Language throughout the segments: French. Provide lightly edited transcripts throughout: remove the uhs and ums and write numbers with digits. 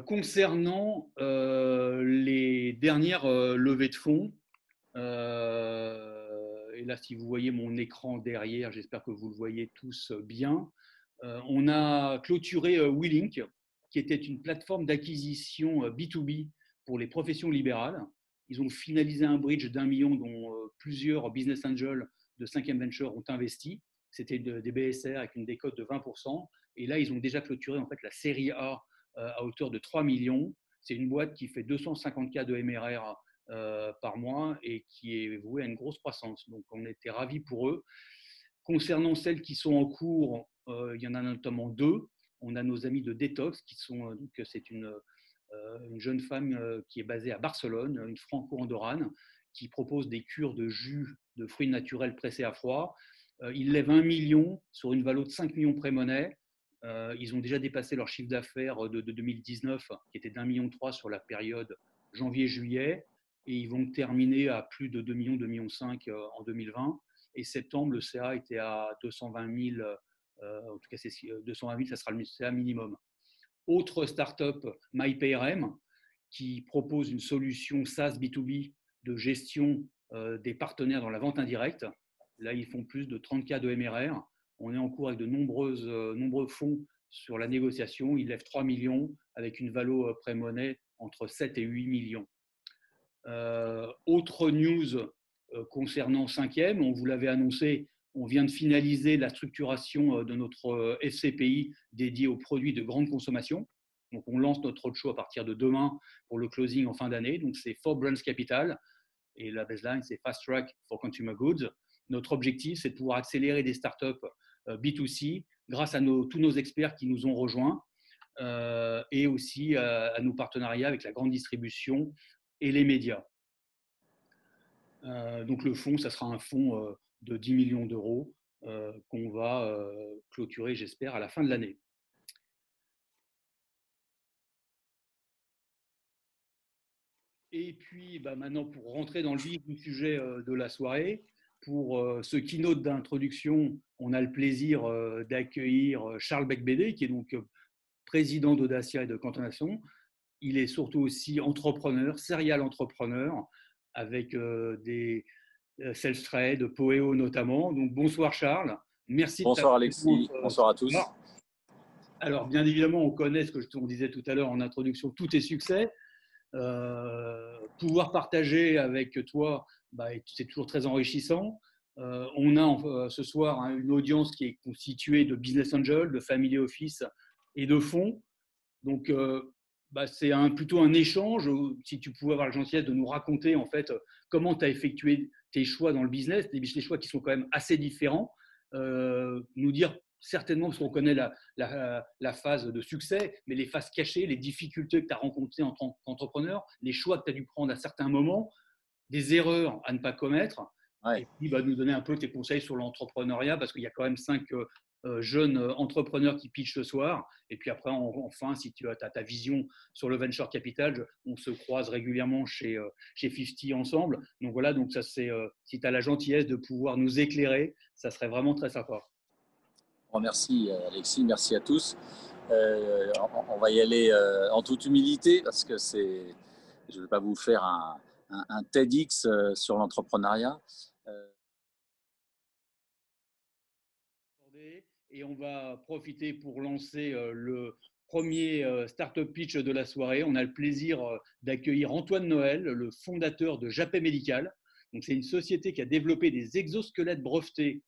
Concernant les dernières levées de fonds, et là, si vous voyez mon écran derrière, j'espère que vous le voyez tous bien, on a clôturé WeLink, qui était une plateforme d'acquisition B2B pour les professions libérales. Ils ont finalisé un bridge d'1 million dont plusieurs business angels de 5e Venture ont investi. C'était des BSR avec une décote de 20%. Et là, ils ont déjà clôturé en fait la série A à hauteur de 3 millions. C'est une boîte qui fait 250 cas de MRR par mois et qui est vouée à une grosse croissance. Donc, on était ravis pour eux. Concernant celles qui sont en cours, il y en a notamment deux. On a nos amis de Detox, qui sont, c'est une jeune femme qui est basée à Barcelone, une franco-andorrane, qui propose des cures de jus de fruits naturels pressés à froid. Ils lèvent 1 million sur une valeur de 5 millions pré-monnaie. Ils ont déjà dépassé leur chiffre d'affaires de 2019, qui était d'1,3 million sur la période janvier-juillet, et ils vont terminer à plus de 2 millions, 2,5 millions en 2020. Et septembre, le CA était à 220 000, en tout cas c'est 220 000, ça sera le CA minimum. Autre startup, MyPRM, qui propose une solution SaaS B2B de gestion des partenaires dans la vente indirecte. Là, ils font plus de 30 cas de MRR. On est en cours avec de nombreux fonds sur la négociation. Ils lèvent 3 millions avec une valo pré-monnaie entre 7 et 8 millions. Autre news concernant 5e, on vous l'avait annoncé, on vient de finaliser la structuration de notre FCPI dédié aux produits de grande consommation. Donc, on lance notre roadshow à partir de demain pour le closing en fin d'année. Donc, c'est 4Brands Capital et la baseline, c'est Fast Track for Consumer Goods. Notre objectif, c'est de pouvoir accélérer des startups B2C grâce à tous nos experts qui nous ont rejoints et aussi à nos partenariats avec la grande distribution et les médias. Donc le fonds, ça sera un fonds de 10 millions d'euros qu'on va clôturer, j'espère, à la fin de l'année. Et puis maintenant, pour rentrer dans le vif du sujet de la soirée, pour ce keynote d'introduction, on a le plaisir d'accueillir Charles Becbédé, qui est donc président d'Audacia et de Cantonation. Il est surtout aussi entrepreneur, serial entrepreneur, avec des Selstrade, Poeo notamment. Donc bonsoir Charles, merci de ta Bonsoir présence Alexis, ce bonsoir à tous. soir. Alors bien évidemment, on connaît ce que on disait tout à l'heure en introduction, tous tes succès. Pouvoir partager avec toi, c'est toujours très enrichissant. On a ce soir une audience qui est constituée de business angels, de family office et de fonds. Donc, c'est plutôt un échange. Si tu pouvais avoir la gentillesse de nous raconter en fait comment tu as effectué tes choix dans le business, des choix qui sont quand même assez différents. Nous dire certainement, parce qu'on connaît la phase de succès, mais les phases cachées, les difficultés que tu as rencontrées en tant qu'entrepreneur, les choix que tu as dû prendre à certains moments, des erreurs à ne pas commettre. Ouais. Et puis, nous donner un peu tes conseils sur l'entrepreneuriat, parce qu'il y a quand même 5 jeunes entrepreneurs qui pitchent ce soir. Et puis après, enfin, si tu as ta vision sur le venture capital, on se croise régulièrement chez 50 ensemble. Donc voilà, donc ça c'est si tu as la gentillesse de pouvoir nous éclairer, ça serait vraiment très sympa. Bon, merci Alexis, merci à tous. On va y aller en toute humilité parce que je ne vais pas vous faire un TEDx sur l'entrepreneuriat. Et on va profiter pour lancer le premier startup pitch de la soirée. On a le plaisir d'accueillir Antoine Noël, le fondateur de Japet Médical. Donc, c'est une société qui a développé des exosquelettes brevetés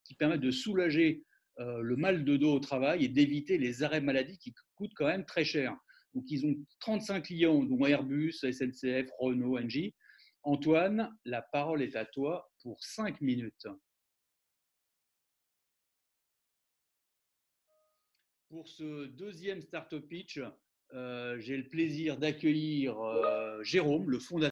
qui permettent de soulager le mal de dos au travail et d'éviter les arrêts maladie qui coûtent quand même très cher. Donc, ils ont 35 clients, dont Airbus, SNCF, Renault, Engie. Antoine, la parole est à toi pour 5 minutes. Pour ce deuxième startup pitch, j'ai le plaisir d'accueillir Jérôme, le fondateur.